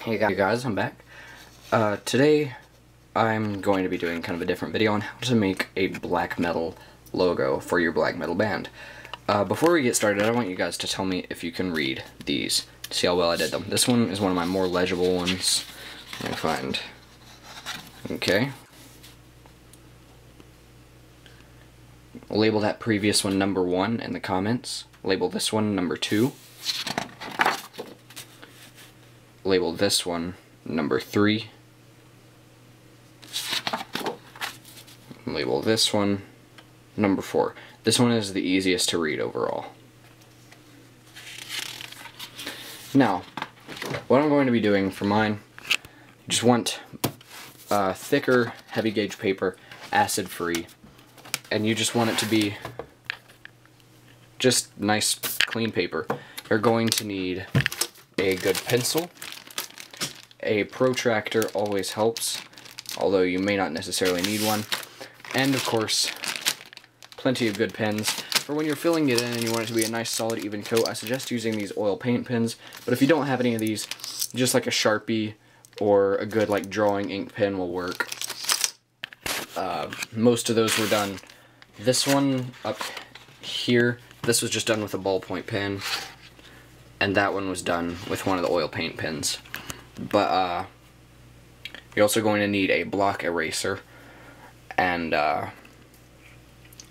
Hey guys, I'm back. Today I'm going to be doing kind of a different video on how to make a black metal logo for your black metal band. Before we get started, I want you guys to tell me if you can read these, see how well I did them. This one is one of my more legible ones. Let me find. Okay. Label that previous one number 1 in the comments. Label this one number 2. Label this one number 3. Label this one number 4. This one is the easiest to read overall. Now, what I'm going to be doing for mine, you just want thicker, heavy gauge paper, acid free, and you just want it to be just nice, clean paper. You're going to need a good pencil. A protractor always helps, although you may not necessarily need one. And of course, plenty of good pens. For when you're filling it in and you want it to be a nice solid even coat, I suggest using these oil paint pens. But if you don't have any of these, just like a Sharpie or a good like drawing ink pen will work. Most of those were done. This one up here, this was just done with a ballpoint pen. And that one was done with one of the oil paint pens. But you're also going to need a block eraser and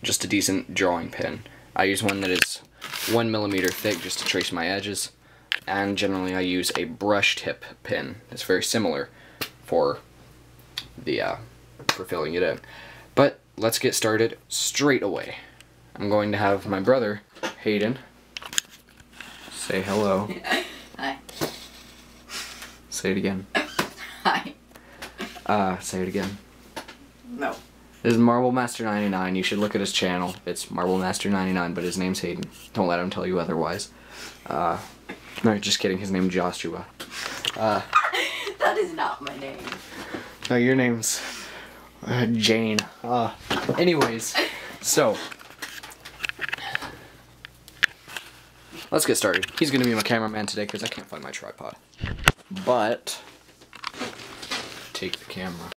just a decent drawing pen. I use one that is 1mm thick just to trace my edges, and generally I use a brush tip pen. It's very similar for the for filling it in. But let's get started straight away. I'm going to have my brother Hayden say hello. Hi. Say it again. Hi. Say it again. No. This is Marble Master 99. You should look at his channel. It's Marble Master 99, but his name's Hayden. Don't let him tell you otherwise. No, just kidding. His name's Joshua. That is not my name. No, your name's Jane. Anyways, so let's get started. He's gonna be my cameraman today because I can't find my tripod. But take the camera.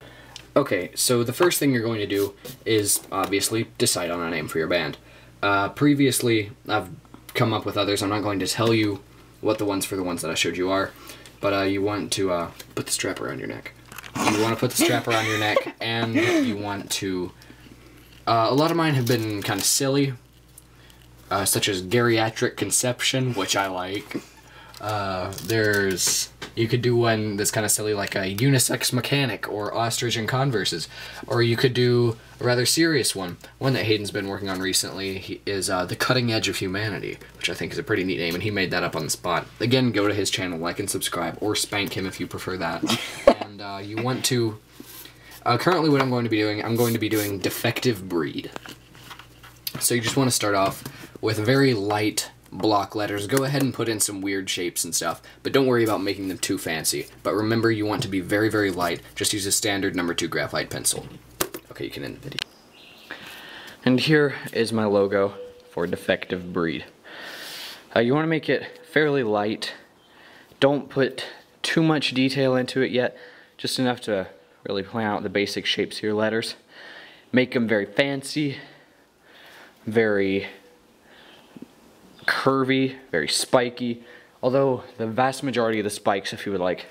Okay, so the first thing you're going to do is obviously decide on a name for your band. Previously, I've come up with others. I'm not going to tell you what the ones for the ones that I showed you are, but you want to put the strap around your neck. You want to put the strap around your neck, and you want to... a lot of mine have been kind of silly, such as geriatric conception, which I like. You could do one that's kind of silly, like a unisex mechanic or ostrich and converses, or you could do a rather serious one. One that Hayden's been working on recently is the cutting edge of humanity, which I think is a pretty neat name, and he made that up on the spot. Again, go to his channel, like and subscribe, or spank him if you prefer that. And you want to currently what I'm going to be doing defective breed. So you just want to start off with very light block letters. Go ahead and put in some weird shapes and stuff, but don't worry about making them too fancy. But remember, you want to be very, very light. Just use a standard number 2 graphite pencil. Okay, you can end the video. And here is my logo for defective breed. You want to make it fairly light. Don't put too much detail into it yet, just enough to really plan out the basic shapes of your letters. Make them very fancy, very curvy, very spiky, although the vast majority of the spikes, if you would like,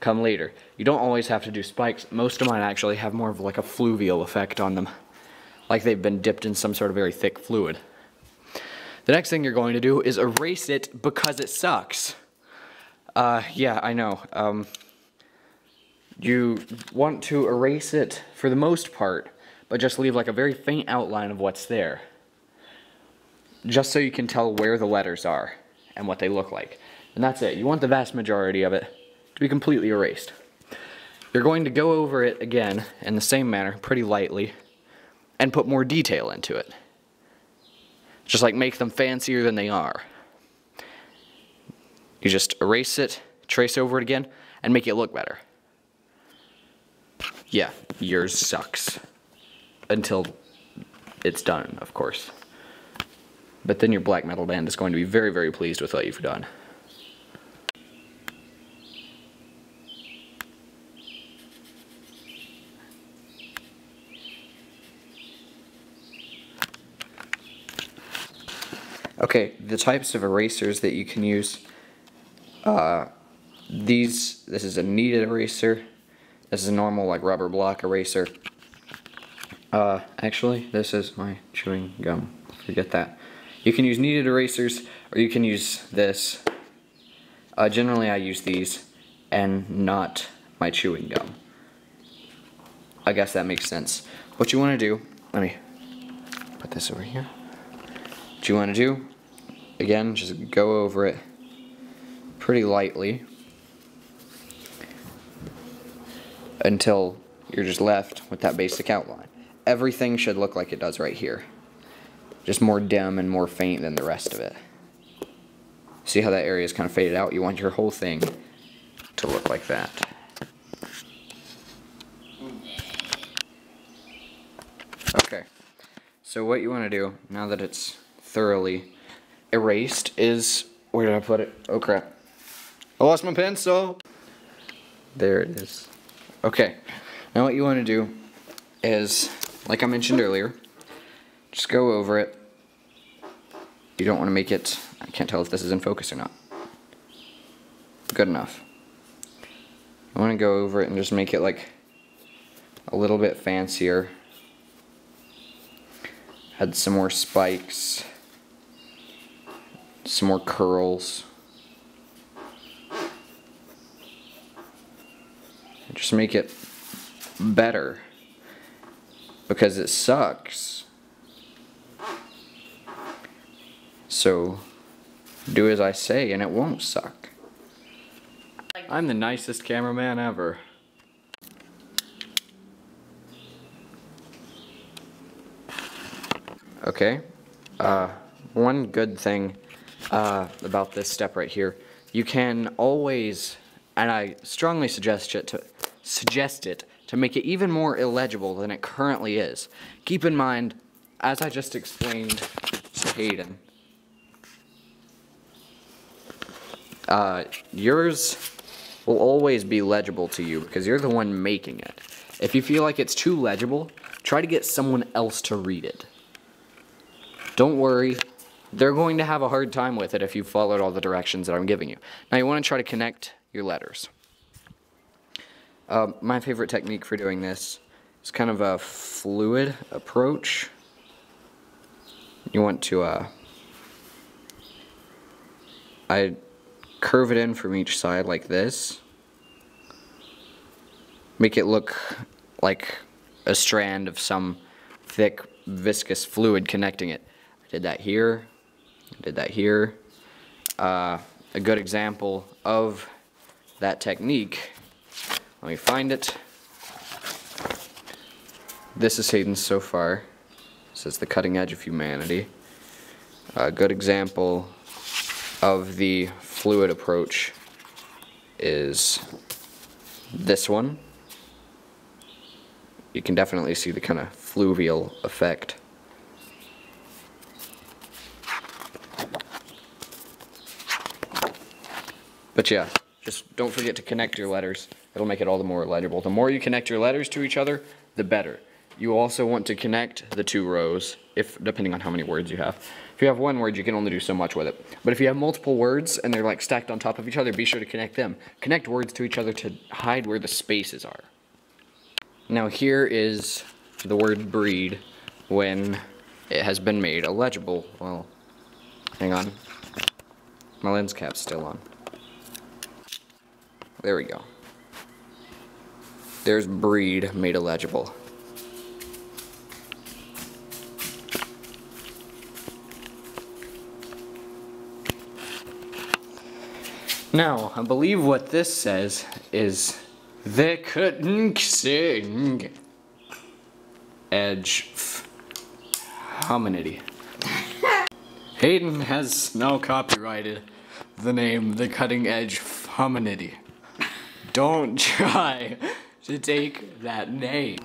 come later. You don't always have to do spikes. Most of mine actually have more of like a fluvial effect on them, like they've been dipped in some sort of very thick fluid. The next thing you're going to do is erase it because it sucks. Yeah, I know. You want to erase it for the most part, but just leave like a very faint outline of what's there, just so you can tell where the letters are and what they look like. And that's it. You want the vast majority of it to be completely erased. You're going to go over it again in the same manner, pretty lightly, and put more detail into it. Just like make them fancier than they are. You just erase it, trace over it again, and make it look better. Yeah, yours sucks. Until it's done, of course. But then your black metal band is going to be very, very pleased with what you've done. Okay, the types of erasers that you can use. This is a kneaded eraser. This is a normal like rubber block eraser. Actually, this is my chewing gum. Forget that. You can use kneaded erasers, or you can use this. Generally, I use these, and not my chewing gum. I guess that makes sense. What you want to do, let me put this over here. What you want to do, again, just go over it pretty lightly until you're just left with that basic outline. Everything should look like it does right here. Just more dim and more faint than the rest of it. See how that area is kind of faded out? You want your whole thing to look like that. Okay, so what you want to do, now that it's thoroughly erased, is... Where did I put it? Oh crap. I lost my pencil! There it is. Okay, now what you want to do is, like I mentioned earlier, just go over it. You don't want to make it... I can't tell if this is in focus or not. Good enough. You want to go over it and just make it like a little bit fancier. Add some more spikes. Some more curls. Just make it better. Because it sucks. So, do as I say and it won't suck. I'm the nicest cameraman ever. Okay, one good thing about this step right here, you can always, and I strongly suggest it to make it even more illegible than it currently is. Keep in mind, as I just explained to Hayden, yours will always be legible to you because you're the one making it. If you feel like it's too legible, try to get someone else to read it. Don't worry, they're going to have a hard time with it if you followed all the directions that I'm giving you. Now you want to try to connect your letters. My favorite technique for doing this is kind of a fluid approach. You want to, I curve it in from each side like this. Make it look like a strand of some thick, viscous fluid connecting it. I did that here. I did that here. A good example of that technique, let me find it. This is Hayden's so far. This is the cutting edge of humanity. A good example of the fluid approach is this one. You can definitely see the kind of fluvial effect. But yeah, just don't forget to connect your letters. It'll make it all the more legible. The more you connect your letters to each other, the better. You also want to connect the two rows, depending on how many words you have. If you have one word, you can only do so much with it. But if you have multiple words and they're like stacked on top of each other, be sure to connect them. Connect words to each other to hide where the spaces are. Now here is the word breed when it has been made illegible. Well, hang on. My lens cap's still on. There we go. There's breed made illegible. Now, I believe what this says is they couldn't sing edge hominity. Hayden has now copyrighted the name the cutting edge hominity. Don't try to take that name.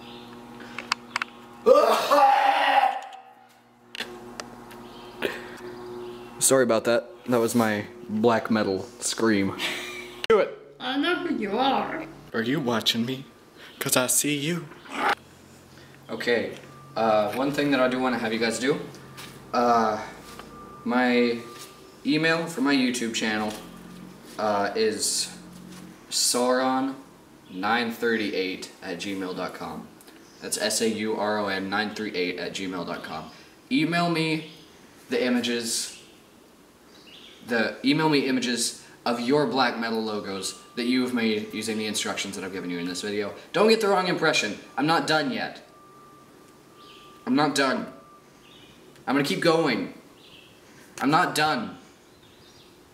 Sorry about that. That was my black metal scream. Do it. I know who you are. Are you watching me? 'Cause I see you. Okay. One thing that I do want to have you guys do. my email for my YouTube channel is sauron938@gmail.com. That's SAURON938@gmail.com. Email me images of your black metal logos that you have made using the instructions that I've given you in this video. Don't get the wrong impression. I'm not done yet. I'm not done. I'm gonna keep going. I'm not done.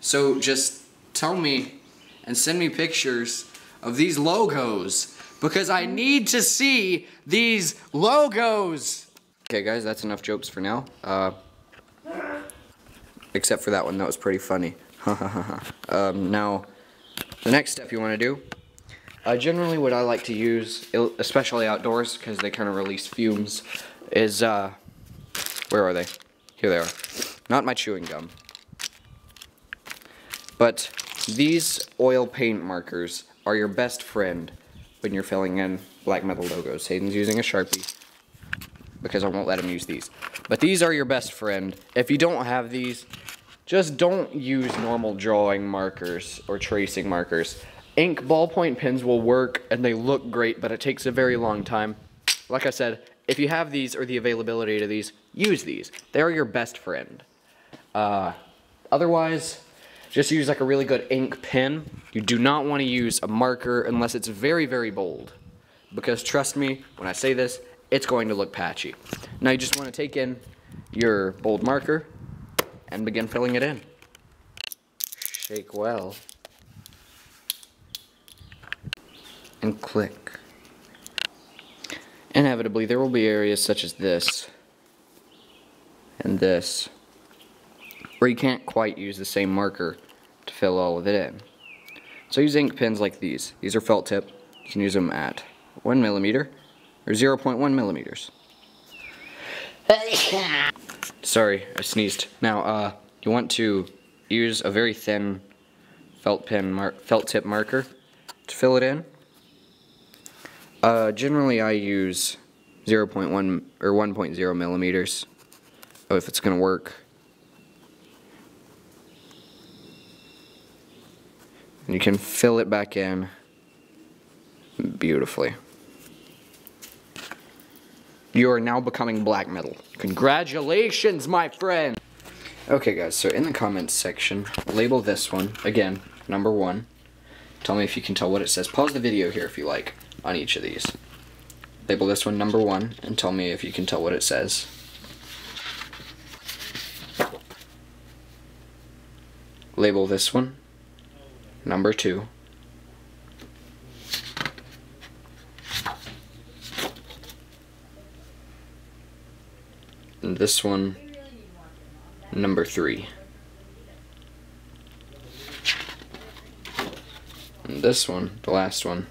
So just tell me and send me pictures of these logos because I need to see these logos. Okay guys, that's enough jokes for now. Except for that one, that was pretty funny. Now, the next step you want to do, generally what I like to use, especially outdoors, because they kind of release fumes, is, where are they? Here they are. Not my chewing gum. But these oil paint markers are your best friend when you're filling in black metal logos. Hayden's using a Sharpie, because I won't let him use these. But these are your best friend. If you don't have these, just don't use normal drawing markers or tracing markers. Ink ballpoint pens will work and they look great, but it takes a very long time. Like I said, if you have these or the availability to these, use these. They're your best friend. Otherwise, just use like a really good ink pen. You do not want to use a marker unless it's very, very bold. Because trust me, when I say this, it's going to look patchy. Now you just want to take in your bold marker and begin filling it in. Shake well. And click. Inevitably, there will be areas such as this and this where you can't quite use the same marker to fill all of it in. So use ink pens like these. These are felt tip. You can use them at 1 millimeter or 0.1 millimeters. Sorry, I sneezed. Now, you want to use a very thin felt tip marker to fill it in. Generally, I use 0.1 or 1.0 millimeters. Oh, if it's gonna work. And you can fill it back in beautifully. You are now becoming black metal. Congratulations, my friend! Okay guys, so in the comments section, label this one, again, number 1. Tell me if you can tell what it says. Pause the video here if you like, on each of these. Label this one number 1, and tell me if you can tell what it says. Label this one number 2. And this one, number 3. And this one, the last one,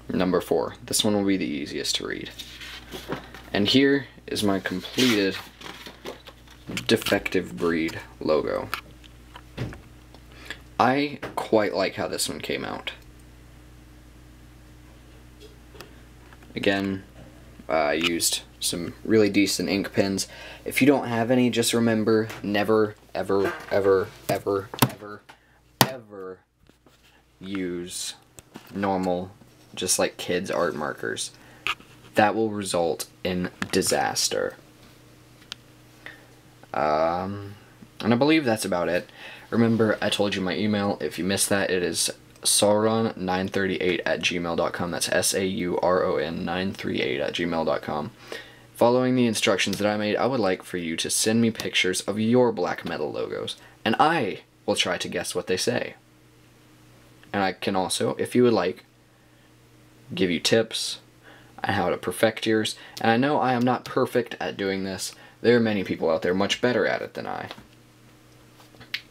number 4. This one will be the easiest to read. And here is my completed defective breed logo. I quite like how this one came out. Again, I used some really decent ink pens. If you don't have any, just remember, never, ever, ever, ever, ever, ever use normal, just like kids' art markers. That will result in disaster. And I believe that's about it. Remember, I told you my email. If you missed that, it is sauron938@gmail.com. That's SAURON938@gmail.com. Following the instructions that I made, I would like for you to send me pictures of your black metal logos, and I will try to guess what they say. And I can also, if you would like, give you tips on how to perfect yours. And I know I am not perfect at doing this. There are many people out there much better at it than I.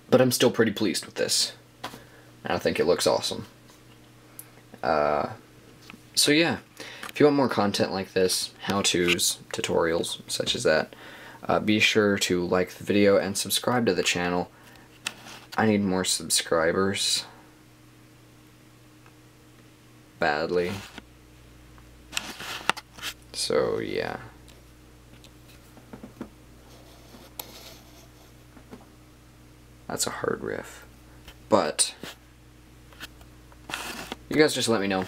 But I'm still pretty pleased with this. And I think it looks awesome. So yeah, if you want more content like this, how-tos, tutorials, such as that, be sure to like the video and subscribe to the channel. I need more subscribers. Badly. So yeah. That's a hard riff. But you guys just let me know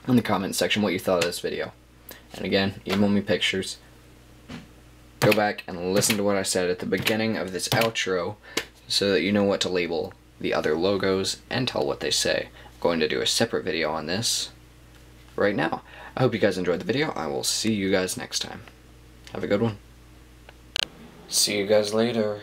in the comment section what you thought of this video. And again, email me pictures. Go back and listen to what I said at the beginning of this outro so that you know what to label the other logos and tell what they say. I'm going to do a separate video on this right now. I hope you guys enjoyed the video. I will see you guys next time. Have a good one. See you guys later.